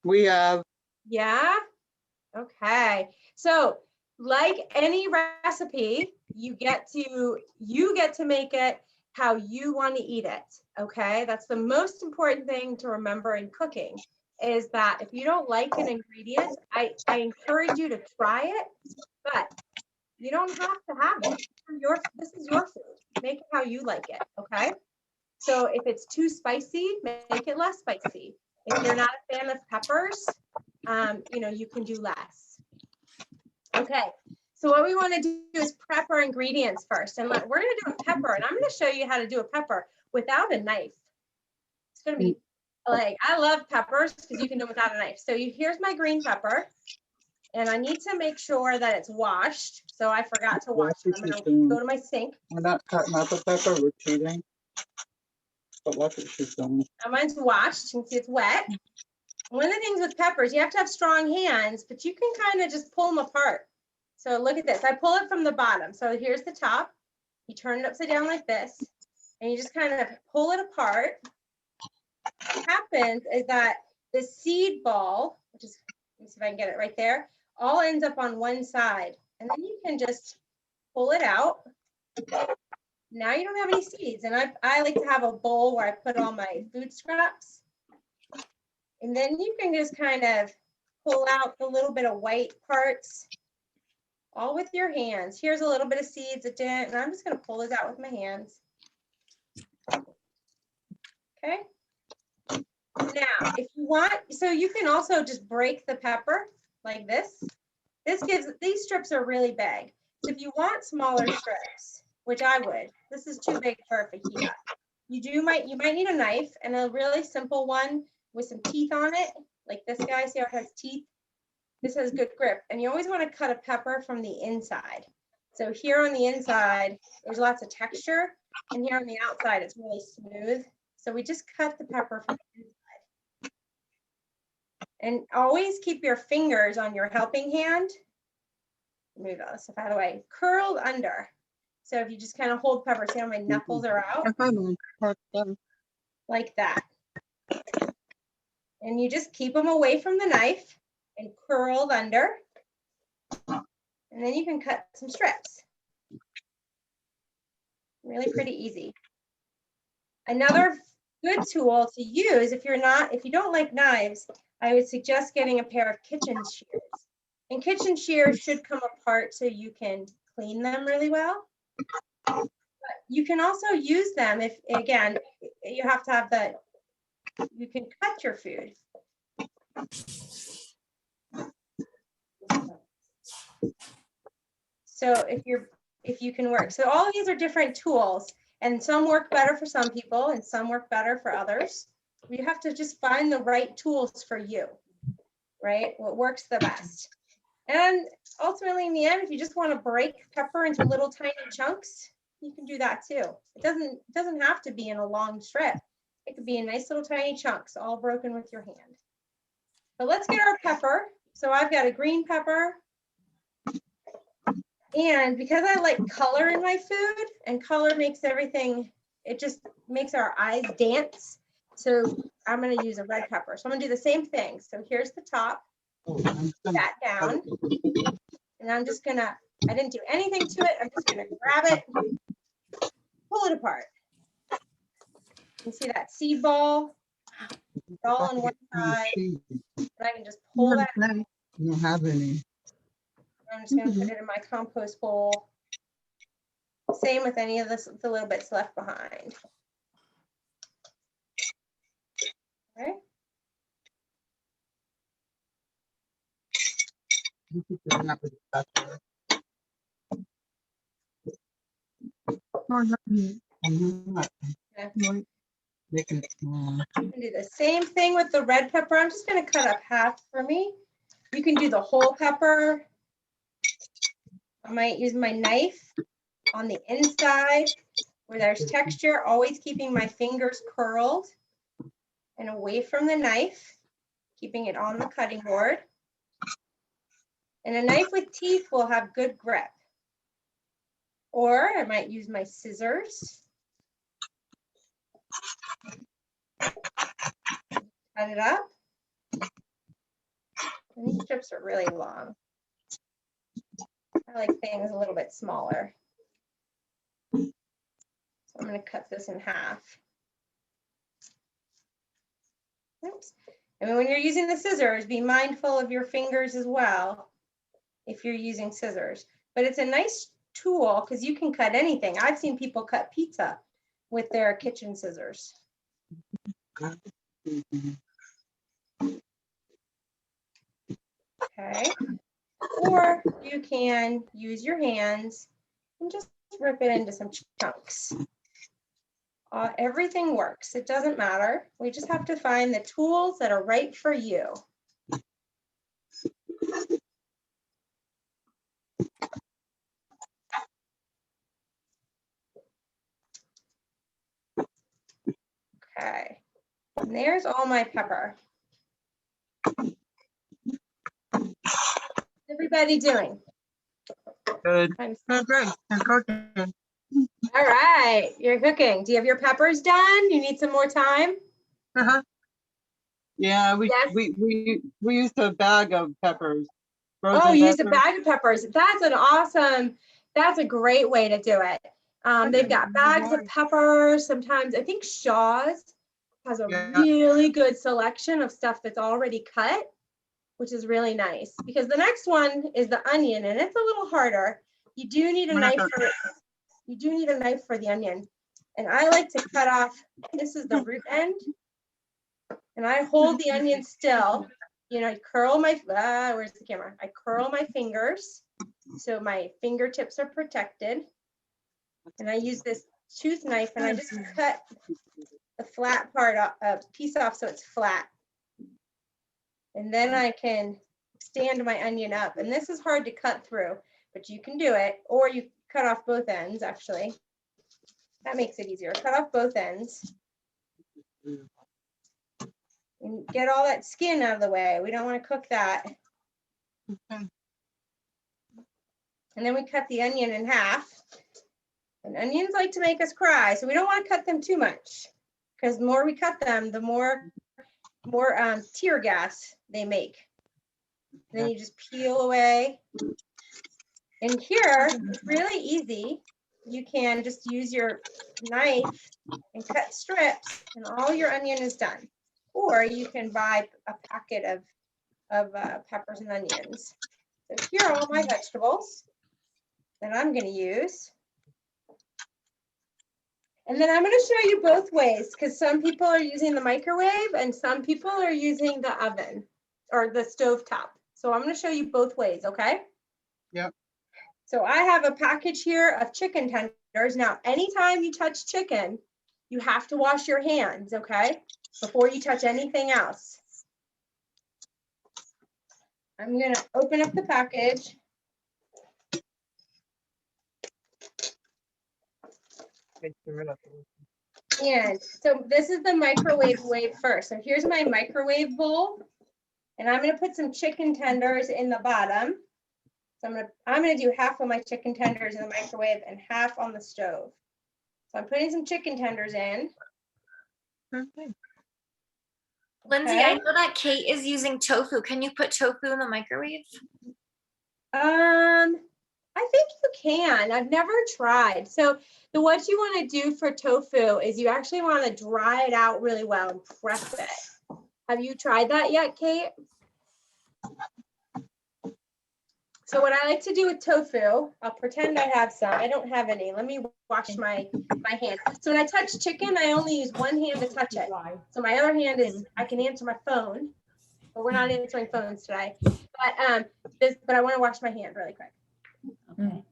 We have. Yeah? Okay. So like any recipe, you get to make it how you want to eat it. Okay. That's the most important thing to remember in cooking, is that if you don't like an ingredient, I encourage you to try it, but you don't have to have it. This is your food. Make it how you like it. Okay. So if it's too spicy, make it less spicy. If you're not a fan of peppers, you can do less. Okay, so what we want to do is prep our ingredients first. And we're going to do a pepper, and I'm going to show you how to do a pepper without a knife. It's going to be like, I love peppers because you can do it without a knife. So here's my green pepper, and I need to make sure that it's washed. So I forgot to wash it. I'm going to go to my sink. We're not cutting up a pepper, we're cheating. But watch what she's doing. Mine's washed. You can see it's wet. One of the things with peppers, you have to have strong hands, but you can kind of just pull them apart. So look at this. I pull it from the bottom. So here's the top. You turn it upside down like this, and you just kind of pull it apart. What happens is that the seed ball, which is, let me see if I can get it right there, all ends up on one side. And then you can just pull it out. Now you don't have any seeds. And I like to have a bowl where I put all my food scraps. And then you can just kind of pull out the little bit of white parts, all with your hands. Here's a little bit of seeds that didn't, and I'm just going to pull this out with my hands. Okay. Now, if you want, so you can also just break the pepper like this. These strips are really big. So if you want smaller strips, which I would, this is too big for a fajita. You might need a knife, and a really simple one with some teeth on it, like this guy. See how it has teeth? This has good grip. And you always want to cut a pepper from the inside. So here on the inside, there's lots of texture, and here on the outside, it's really smooth. So we just cut the pepper from the inside. And always keep your fingers on your helping hand. Move this stuff out of the way. Curled under. So if you just kind of hold pepper, see how my knuckles are out? Like that. And you just keep them away from the knife and curled under. And then you can cut some strips. Really pretty easy. Another good tool to use if you don't like knives, I would suggest getting a pair of kitchen shears. And kitchen shears should come apart so you can clean them really well. But you can also use them if, again, you have to have you can cut your food. So if you can work. So all of these are different tools, and some work better for some people and some work better for others. You have to just find the right tools for you, right? What works the best. And ultimately in the end, if you just want to break pepper into little tiny chunks, you can do that too. It doesn't have to be in a long strip. It could be in nice little tiny chunks, all broken with your hand. So let's get our pepper. So I've got a green pepper. And because I like color in my food, and color makes everything, it just makes our eyes dance. So I'm going to use a red pepper. So I'm going to do the same thing. So here's the top, that down. And I'm just going to, I didn't do anything to it. I'm just going to grab it, pull it apart. You can see that seed ball. It's all on one side. And I can just pull that. You don't have any. I'm just going to put it in my compost bowl. Same with any of the little bits left behind. Okay. Making it small. I'm gonna do the same thing with the red pepper. I'm just going to cut up half for me. You can do the whole pepper. I might use my knife on the inside where there's texture, always keeping my fingers curled and away from the knife, keeping it on the cutting board. And a knife with teeth will have good grip. Or I might use my scissors. Cut it up. And these strips are really long. I like things a little bit smaller. So I'm going to cut this in half. Oops. And when you're using the scissors, be mindful of your fingers as well if you're using scissors. But it's a nice tool because you can cut anything. I've seen people cut pizza with their kitchen scissors. Okay. Or you can use your hands and just rip it into some chunks. Everything works. It doesn't matter. We just have to find the tools that are right for you. Okay. And there's all my pepper. How's everybody doing? Good. I'm Good. I'm cooking. All right, you're cooking. Do you have your peppers done? You need some more time? Yeah, Yes. we used a bag of peppers. Oh, you used a peppers. bag of peppers. That's a great way to do it. They've got bags of peppers. Sometimes I think Shaw's has a really good selection of stuff that's already cut, which is really nice because the next one is the onion and it's a little harder. You do need a knife for it. You do need a knife for the onion. And I like to cut off, this is the root end. And I hold the onion still. You know, I curl my, where's the camera? I curl my fingers so my fingertips are protected. And I use this tooth knife and I just cut the flat part off, piece off so it's flat. And then I can stand my onion up. And this is hard to cut through, but you can do it. Or you cut off both ends, actually. That makes it easier. Cut off both ends. And get all that skin out of the way. We don't want to cook that. And then we cut the onion in half. And onions like to make us cry, so we don't want to cut them too much. Because the more we cut them, the more tear gas they make. And then you just peel away. And here, it's really easy. You can just use your knife and cut strips, and all your onion is done. Or you can buy a packet of peppers and onions. So here are all my vegetables that I'm going to use. And then I'm going to show you both ways because some people are using the microwave and some people are using the oven or the stovetop. So I'm going to show you both ways, okay? Yep. So I have a package here of chicken tenders. Now, anytime you touch chicken, you have to wash your hands, okay? Before you touch anything else. I'm going to open up the package. And so this is the microwave way first. So here's my microwave bowl. And I'm going to put some chicken tenders in the bottom. So I'm going to do half of my chicken tenders in the microwave and half on the stove. So I'm putting some chicken tenders in. Okay. Lindsay, I know that Kate is using tofu. Can you put tofu in the microwave? I think you can. I've never tried. So what you want to do for tofu is you actually want to dry it out really well and press it. Have you tried that yet, Kate? So what I like to do with tofu, I'll pretend I have some. I don't have any. Let me wash my hand. So when I touch chicken, I only use one hand to touch it. So my other hand is, I can answer my phone, but we're not answering phones today. But I want to wash my hand really quick. Okay.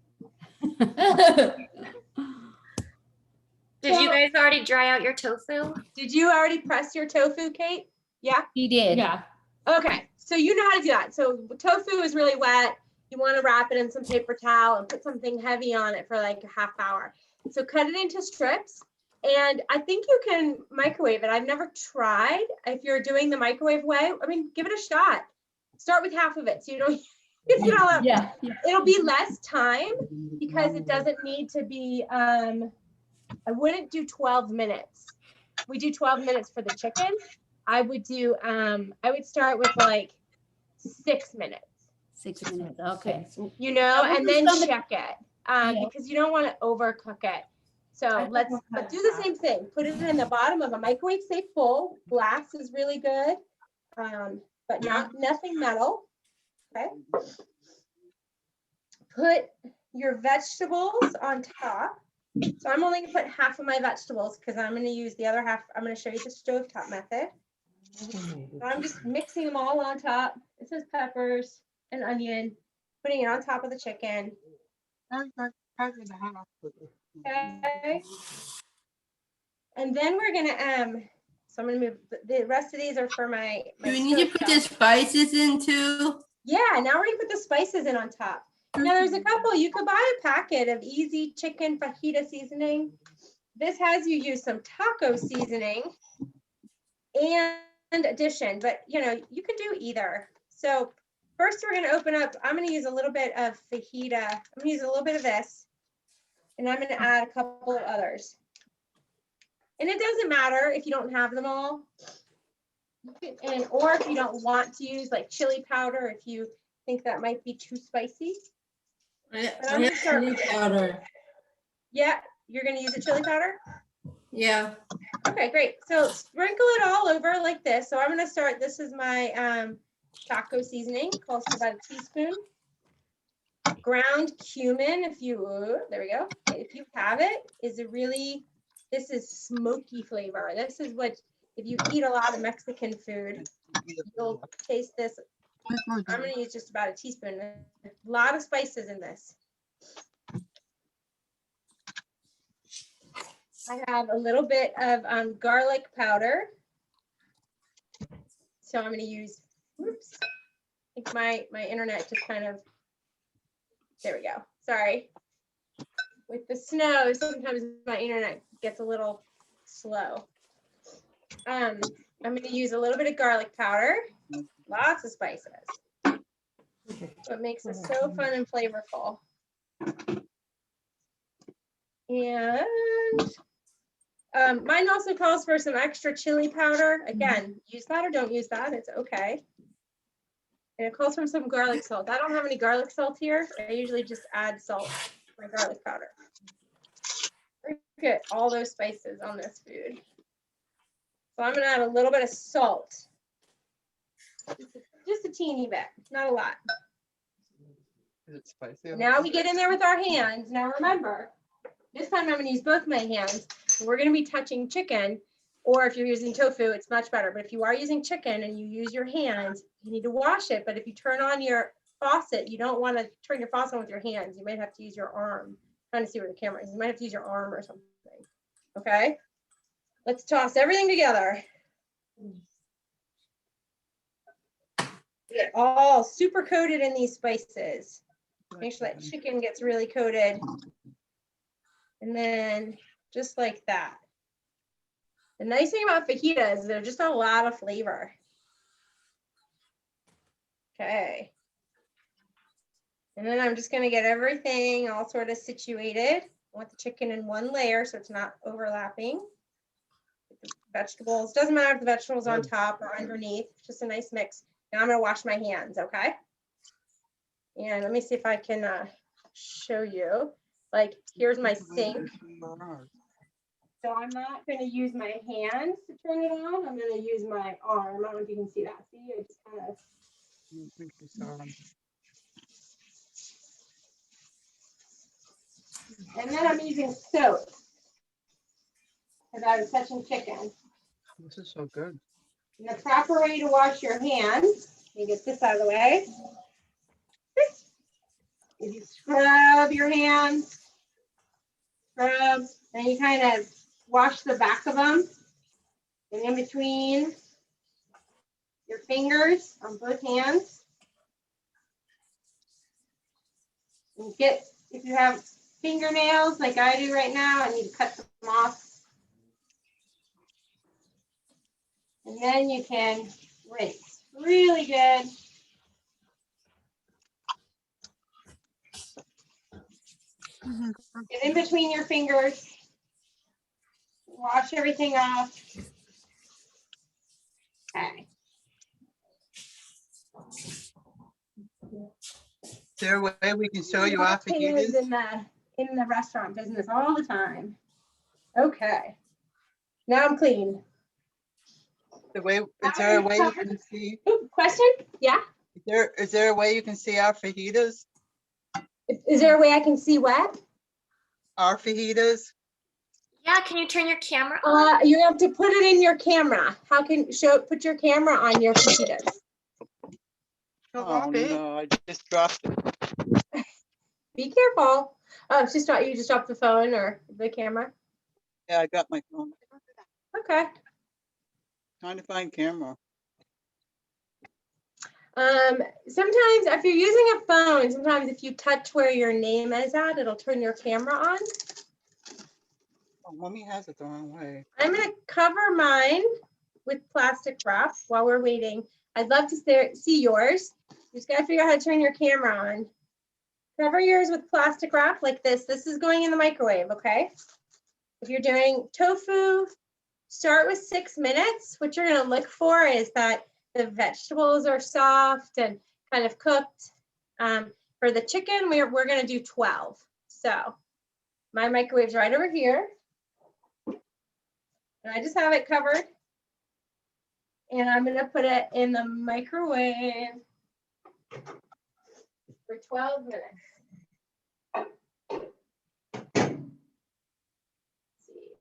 Did you guys already dry out your tofu? Did you already press your tofu, Kate? Yeah? He did. Yeah. Okay, so you know how to do that. So tofu is really wet. You want to wrap it in some paper towel and put something heavy on it for like a half hour. So cut it into strips. And I think you can microwave it. I've never tried. If you're doing the microwave way, I mean, give it a shot. Start with half of it. So you don't, Yeah. It'll be less time because it doesn't need to be, I wouldn't do 12 minutes. We do 12 minutes for the chicken. I would start with like 6 minutes. 6 minutes. Okay. You know, Now, and then somebody- check it Yeah. because you don't want to overcook it. So but do the same thing. Put it in the bottom of a microwave safe bowl. Glass is really good, but nothing metal. Okay. Put your vegetables on top. So I'm only gonna put half of my vegetables because I'm gonna use the other half. I'm gonna show you the stovetop method. So I'm just mixing them all on top. It says peppers and onion, putting it on top of the chicken. Okay. And then we're gonna so I'm gonna move the rest of these are for my Do we need to put the spices in too? Yeah, now we're gonna put the spices in on top. Now there's a couple, you could buy a packet of easy chicken fajita seasoning. This has you use some taco seasoning and addition, but you know, you can do either. So first we're gonna open up, I'm gonna use a little bit of fajita. I'm gonna use a little bit of this and I'm gonna add a couple of others. And it doesn't matter if you don't have them all. And or if you don't want to use like chili powder, if you think that might be too spicy. I have chili powder. Yeah, you're gonna use the chili powder? Yeah. Okay, great. So sprinkle it all over like this. So I'm gonna start, this is my taco seasoning, calls for about a teaspoon. Ground cumin, if you, there we go. If you have it, is a really, this is smoky flavor. This is what, if you eat a lot of Mexican food, you'll taste this. I'm gonna use just about a teaspoon. A lot of spices in this. I have a little bit of garlic powder. So I'm gonna use, oops, I think my internet just kind of, there we go, sorry. With the snow, sometimes my internet gets a little slow. I'm gonna use a little bit of garlic powder, lots of spices. So it makes it so fun and flavorful. And mine also calls for some extra chili powder. Again, use that or don't use that, it's okay. And it calls for some garlic salt. I don't have any garlic salt here. I usually just add salt for garlic powder. Look at all those spices on this food. So I'm gonna add a little bit of salt. Just a teeny bit, not a lot. Is it spicy? Now we get in there with our hands. Now remember, this time I'm gonna use both my hands. We're gonna be touching chicken, or if you're using tofu, it's much better. But if you are using chicken and you use your hands, you need to wash it. But if you turn on your faucet, you don't wanna turn your faucet on with your hands. You might have to use your arm. I'm trying to see where the camera is. You might have to use your arm or something, okay? Let's toss everything together. Get all super coated in these spices. Make sure that chicken gets really coated. And then just like that. The nice thing about fajitas is they're just a lot of flavor. Okay. And then I'm just gonna get everything all sort of situated. I want the chicken in one layer so it's not overlapping. Vegetables, doesn't matter if the vegetables on top or underneath, just a nice mix. Now I'm gonna wash my hands, okay? And let me see if I can show you. Like, here's my sink. So I'm not gonna use my hands to turn it on. I'm gonna use my arm. I don't know if you can see that. See, I just kind of. I don't think you saw them. And then I'm using soap. Because I was touching chicken. This is so good. And the proper way to wash your hands, let me get this out of the way, is you scrub your hands, scrub, and you kind of wash the back of them, and in between your fingers on both hands. And get, if you have fingernails like I do right now, I need to cut them off. And then you can rinse really good. Get in between your fingers. Wash everything off. Okay. there a way we can show you our Wash hands fajitas? in the restaurant business all the time. Okay. Now I'm clean. Is there a way you can see? Ooh, question? Yeah. Is there a way you can see our fajitas? Is there a way I can see what? Our fajitas? Yeah, can you turn your camera on? You have to put it in your camera. How can put your camera on your fajitas? Oh, no, I just dropped it. Be careful. Oh, you just dropped the phone or the camera? Yeah, I got my phone. Okay. Trying to find camera. Sometimes if you're using a phone, sometimes if you touch where your name is at, it'll turn your camera on. Oh, Mommy has it the wrong way. I'm gonna cover mine with plastic wrap while we're waiting. I'd love to see yours. You just gotta figure out how to turn your camera on. Cover yours with plastic wrap like this. This is going in the microwave, okay? If you're doing tofu, start with 6 minutes. What you're gonna look for is that the vegetables are soft and kind of cooked. For the chicken, we're gonna do 12. So my microwave's right over here. And I just have it covered. And I'm gonna put it in the microwave for 12 minutes. Let's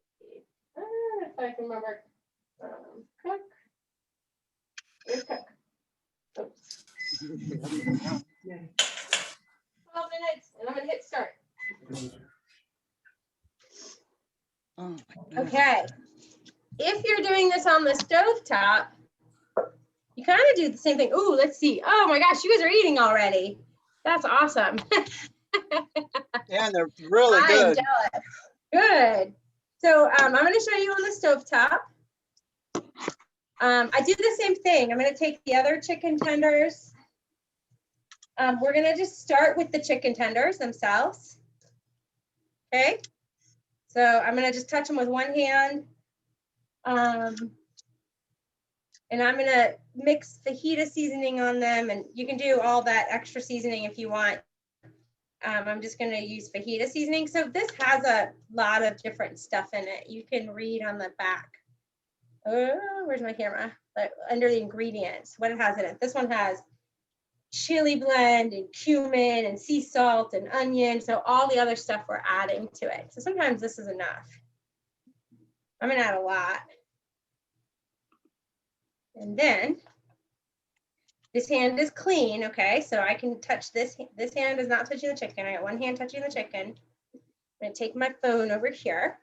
see if I can remember. Cook. Where's cook? Oops. 12 minutes, and I'm gonna hit start. Oh, my goodness. Okay. If you're doing this on the stovetop, you kind of do the same thing. Ooh, let's see. Oh my gosh, you guys are eating already. That's awesome. Yeah, they're really I'm good. jealous. Good. So I'm going to show you on the stovetop. I do the same thing. I'm going to take the other chicken tenders. We're going to just start with the chicken tenders themselves. Okay. So I'm going to just touch them with one hand. And I'm going to mix fajita seasoning on them. And you can do all that extra seasoning if you want. I'm just going to use fajita seasoning. So this has a lot of different stuff in it. You can read on the back. Oh, where's my camera? Under the ingredients, what it has in it. This one has chili blend and cumin and sea salt and onion. So all the other stuff we're adding to it. So sometimes this is enough. I'm going to add a lot. And then this hand is clean, okay? So I can touch this. This hand is not touching the chicken. I got one hand touching the chicken. I'm gonna take my phone over here.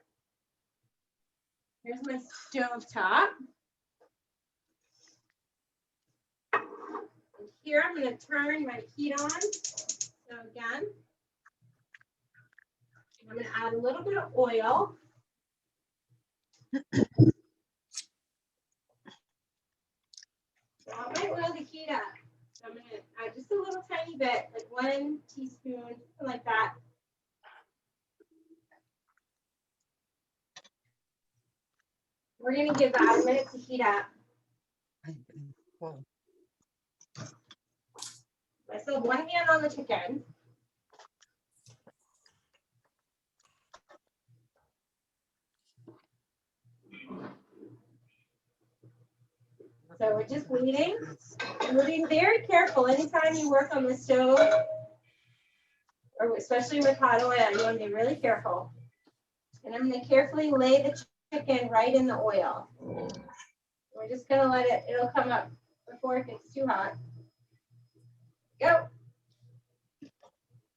Here's my stove top. And here I'm gonna turn my heat on. So again, I'm gonna add a little bit of oil. So I want my oil to heat up. So I'm going to add just a little tiny bit, like 1 teaspoon, something like that. We're going to give that a minute to heat up. I still have one hand on the chicken. So we're just waiting. We're being very careful anytime you work on the stove, or especially with hot oil, you want to be really careful. And I'm going to carefully lay the chicken right in the oil. We're just going to let it, it'll come up before it gets too hot. Go.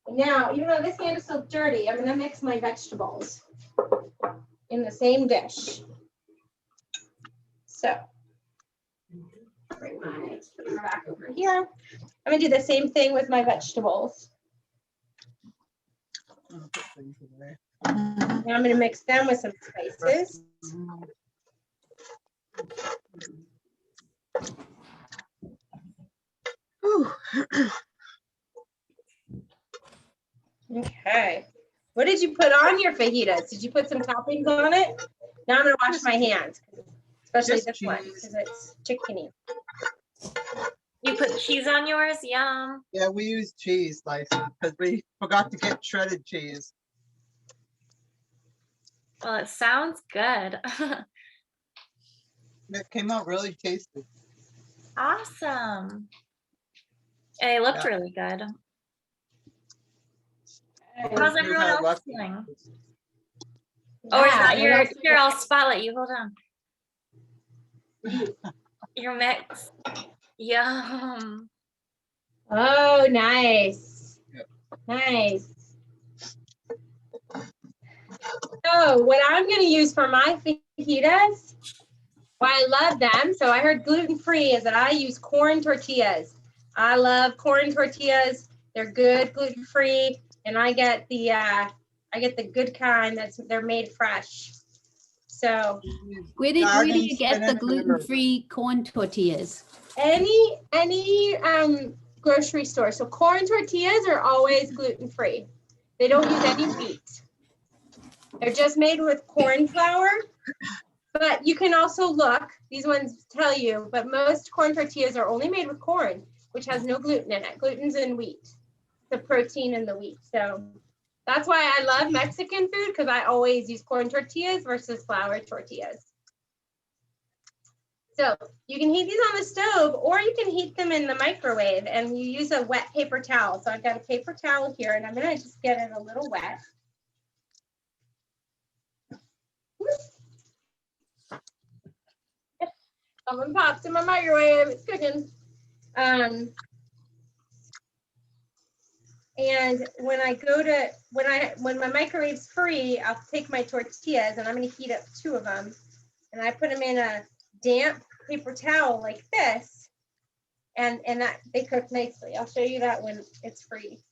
And now, even though this hand is still dirty, I'm going to mix my vegetables in the same dish. So. Bring my camera back over here. I'm gonna do the same thing with my vegetables. Now I'm gonna mix them with some spices. Okay. What did you put on your fajitas? Did you put some toppings on it? Now I'm gonna wash my hands, especially this one because it's chickeny. You put cheese on yours? Yum. Yeah, we use cheese slices because we forgot to get shredded cheese. Well, it sounds good. It came out really tasty. Awesome. And they looked Yeah. really good. But How's we everyone had else left- feeling? Oh, is that Yeah, here, I'll spotlight you. Hold on. Your mix. Yum. Oh, nice. Yep. Nice. So what I'm going to use for my fajitas, why I love them, so I heard gluten-free, is that I use corn tortillas. I love corn tortillas. They're good, gluten-free, and I get the good kind they're made fresh. So Where do Garden you get the spinach gluten-free corn tortillas? any grocery store. So corn tortillas are always gluten-free. They don't use any wheat. They're just made with corn flour. But you can also look, these ones tell you, but most corn tortillas are only made with corn, which has no gluten in it. Gluten's in wheat, the protein in the wheat. So that's why I love Mexican food, because I always use corn tortillas versus flour tortillas. So you can heat these on the stove, or you can heat them in the microwave, and you use a wet paper towel. So I've got a paper towel here, and I'm gonna just get it a little wet. Someone popped in my microwave, it's cooking. And when my microwave's free, I'll take my tortillas and I'm gonna heat up 2 of them. And I put them in a damp paper towel like this. And that they cook nicely. I'll show you that when it's free.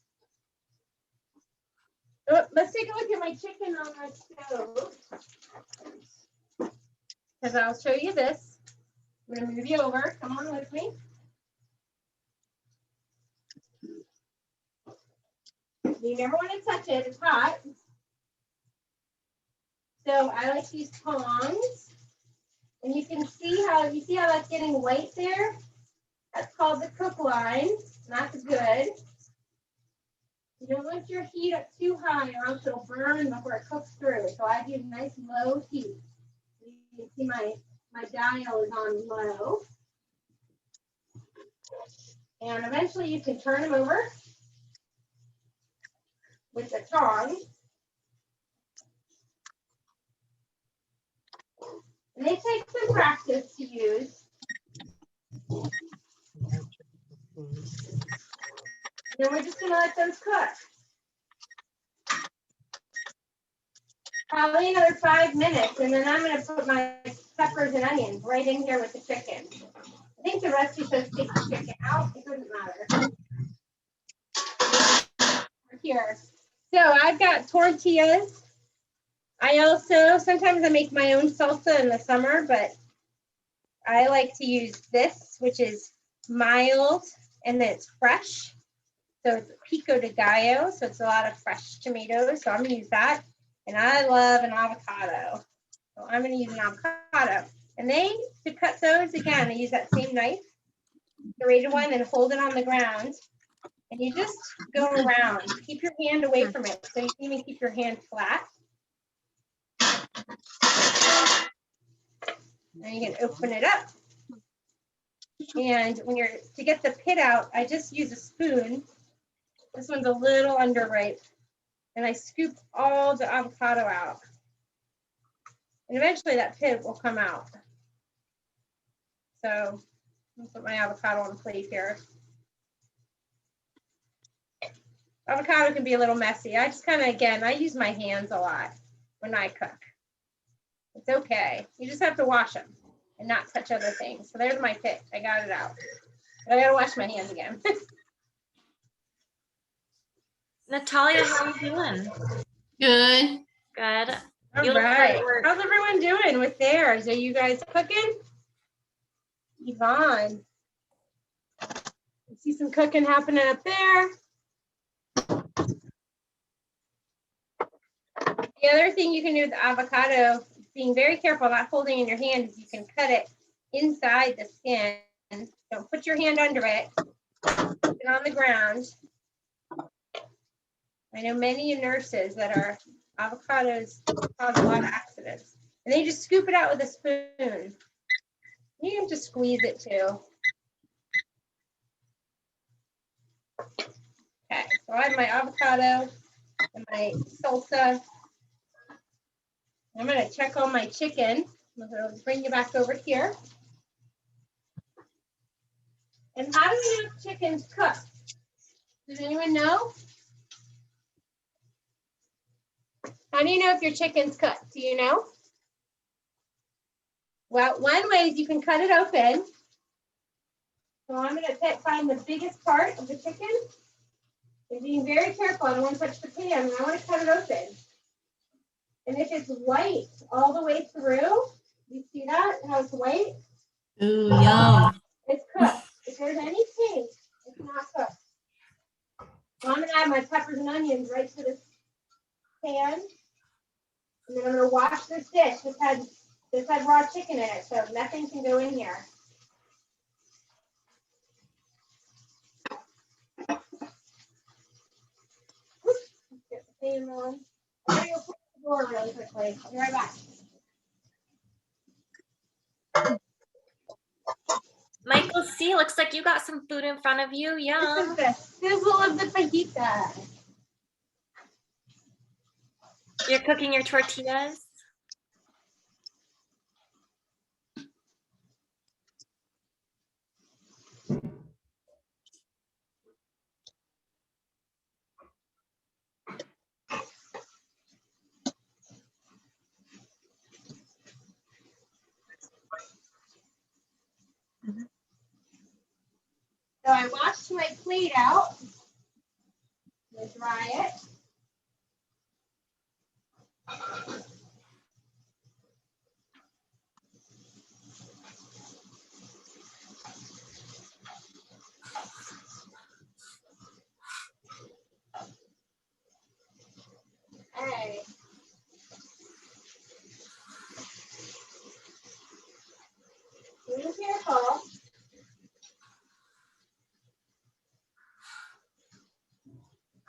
Oh, let's take a look at my chicken on my stove. Because I'll show you this. I'm gonna move you over. Come on with me. You never want to touch it. It's hot. So I like these tongs, and you see how that's getting white there. That's called the cook line. And that's good. You don't want your heat up too high, or else it'll burn before it cooks through. So I do nice low heat. You can see my dial is on low. And eventually you can turn them over with the tongs. And they take some practice to use. And then we're just gonna let those cook. Probably another 5 minutes, and then I'm gonna put my peppers and onions right in here with the chicken. I think the recipe says take the chicken out. It doesn't matter. Here. So I've got tortillas. I also, sometimes I make my own salsa in the summer, but I like to use this, which is mild and then it's fresh. So it's pico de gallo, so it's a lot of fresh tomatoes. So I'm gonna use that. And I love an avocado. So I'm gonna use an avocado. And to cut those, again, I use that same knife, the serrated one, and hold it on the ground. And you just go around. Keep your hand away from it. So you can even keep your hand flat. And you can open it up. And to get the pit out, I just use a spoon. This one's a little underripe. And I scoop all the avocado out. And eventually that pit will come out. So I'll put my avocado on the plate here. Avocado can be a little messy. I just kind of, again, I use my hands a lot when I cook. It's okay. You just have to wash them and not touch other things. So there's my pit. I got it out. But I gotta wash my hands again. Natalia, how are you doing? Good. Good. All You look right. like we're- How's everyone doing with theirs? Are you guys cooking? Yvonne. I see some cooking happening up there. The other thing you can do with the avocado, being very careful not holding in your hand, is you can cut it inside the skin. Don't put your hand under it. Get on the ground. I know many nurses that are avocados cause a lot of accidents. And then you just scoop it out with a spoon. You can just squeeze it too. Okay, so I have my avocado and my salsa. I'm gonna check on my chicken. I'm gonna bring you back over here. And how do we know if chicken's cooked? Does anyone know? How do you know if your chicken's cooked? Do you know? Well, one way is you can cut it open. So I'm going to find the biggest part of the chicken. And being very careful, I don't want to touch the pan, and I want to cut it open. And if it's white all the way through, you see that? How it's white? Ooh, yum. It's cooked. If there's any pink, it's not cooked. So I'm going to add my peppers and onions right to this pan. And then I'm going to wash this dish. This had raw chicken in it, so nothing can go in here. Get the pan on. I'm going to go close the door really quickly. I'll be right back. Michael C, looks like you got some food in front of you. This is Yum. the sizzle of the fajita. You're cooking your tortillas? So I washed my plate out. I'm going to dry it. Okay. Be careful.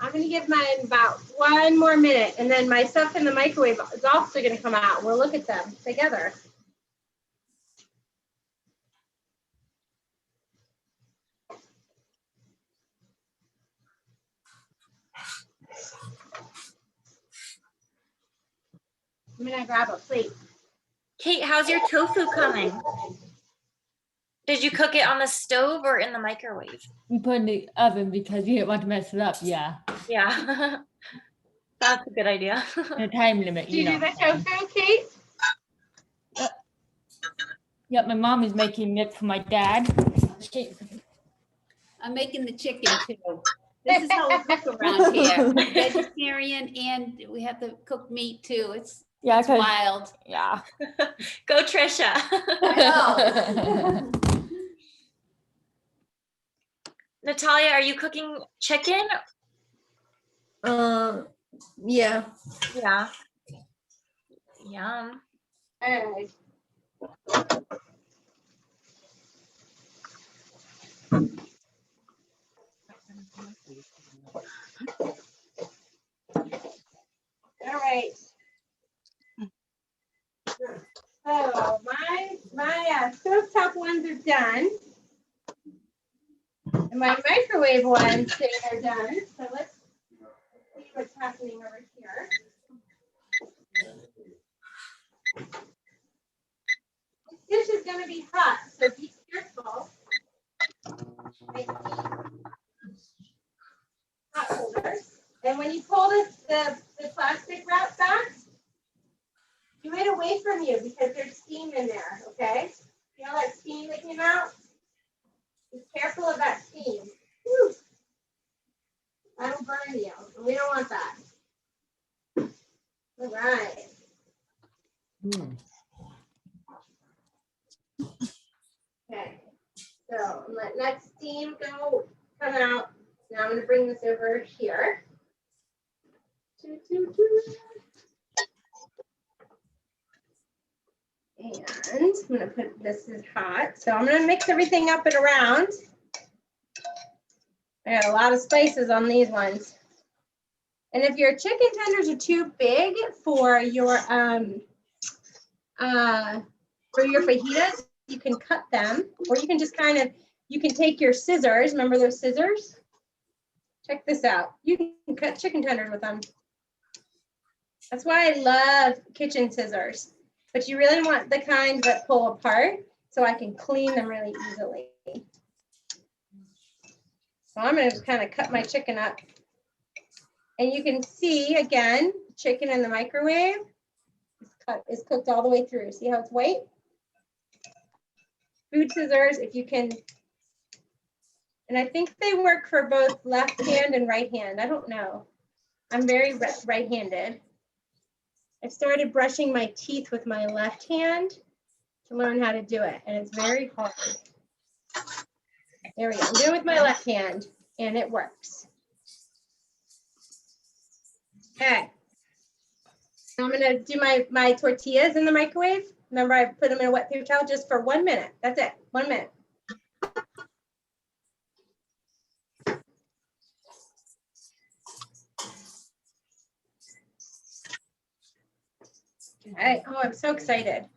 I'm going to give mine about 1 more minute, and then my stuff in the microwave is also going to come out. We'll look at them together. I'm going to grab a plate. Kate, how's your tofu coming? Did you cook it on the stove or in the microwave? We put it in the oven because we didn't want to mess it up. Yeah, Yeah. That's a good idea. and a time limit. Did you do the tofu, Kate? Yep, my mom is making it for my dad. I'm making the chicken too. This is how we cook around here. Vegetarian, and we have to cook meat too. It's Yeah, cause wild. yeah. Go Trisha. I know. Natalia, are you cooking chicken? Yeah. Yeah. Yum. All right. All right. So my stovetop ones are done. And my microwave ones, they are done. So let's see what's happening over here. This dish is going to be hot, so be careful. Hot holders. And when you pull the plastic wrap back, do it away from you because there's steam in there, okay? Feel that steam that came out? Be careful of that steam. Whew. That'll burn you. We don't want that. All right. Okay. So let that steam come out. Now I'm going to bring this over here. And I'm going to put, this is hot. So I'm going to mix everything up and around. I got a lot of spices on these ones. And if your chicken tenders are too big for your fajitas, you can cut them, or you can just you can take your scissors. Remember those scissors? Check this out. You can cut chicken tenders with them. That's why I love kitchen scissors. But you really want the kind that pull apart so I can clean them really easily. So I'm going to kind of cut my chicken up. And you can see, again, chicken in the microwave is cooked all the way through. See how it's white? Food scissors, if you can, and I think they work for both left hand and right hand. I don't know. I'm very right-handed. I've started brushing my teeth with my left hand to learn how to do it, and it's very hard. There we go. I'm doing it with my left hand, and it works. Okay. So I'm gonna do my tortillas in the microwave. Remember, I put them in a wet paper towel just for 1 minute. That's it, 1 minute. Okay. Oh, I'm so excited.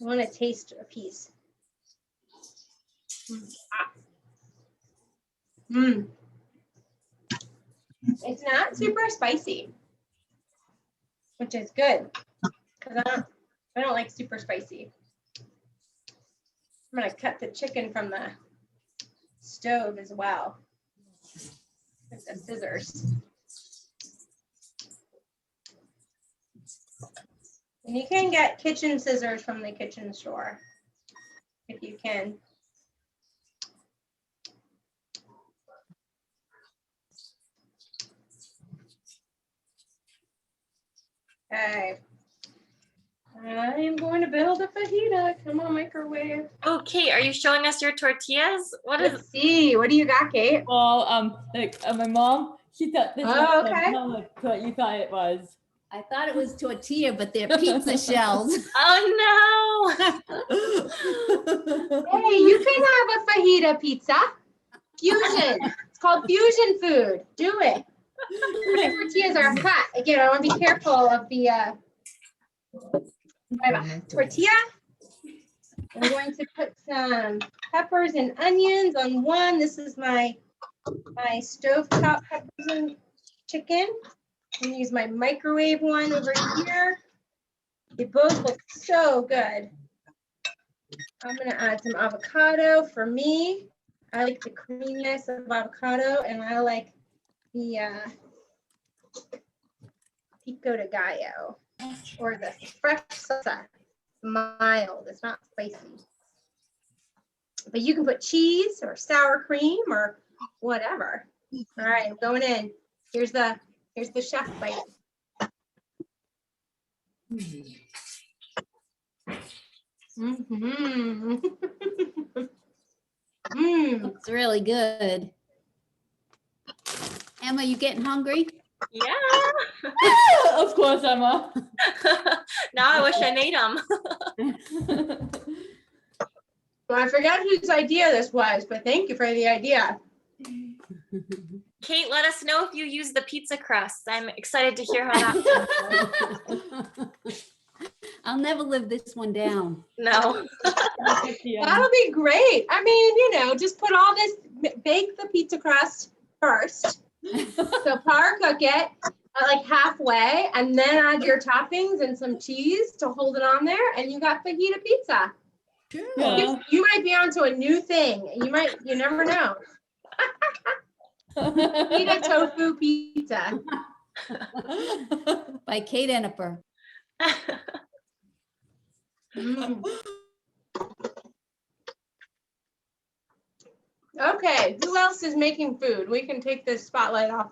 I want to taste a piece. Mmm. It's not super spicy, which is good because I don't like super spicy. I'm gonna cut the chicken from the stove as well with the scissors. And you can get kitchen scissors from the kitchen store if you can. Okay. I'm going to build a fajita. Come on, microwave. Oh, Kate, are you showing us your tortillas? What is? Let's see. What do you got, Kate? Well, my mom, she thought this Oh, was okay. not what you thought it was. I thought it was tortilla, but they're pizza shells. Oh Hey, you can have a fajita pizza. Fusion. It's called fusion food. Do it. My tortillas are hot. Again, I want to be careful of the tortilla. I'm going to put some peppers and onions on one. This is my stovetop peppers and chicken. I'm gonna use my microwave one over here. They both look so good. I'm gonna add some avocado for me. I like the creaminess of avocado, and I like the pico de gallo, or the fresh salsa. Mild, it's not spicy. But you can put cheese or sour cream or whatever. All right, I'm going in. Here's the chef bite. Mm-hmm. Looks really good. Emma, you getting hungry? Yeah. Of course, Emma. Now I wish I made them. Well, I forgot whose idea this was, but thank you for the idea. Kate, let us know if you use the pizza crust. I'm excited to hear how that. I'll never live this one down. No. That'll be great. I mean, just put all this, bake the pizza crust first. So power cook it like halfway, and then add your toppings and some cheese to hold it on there, and you got fajita pizza. Yeah. You might be onto a new thing. You never know. Fajita tofu pizza. By Kate Enniper. Mm. Okay, who else is making food? We can take this spotlight off of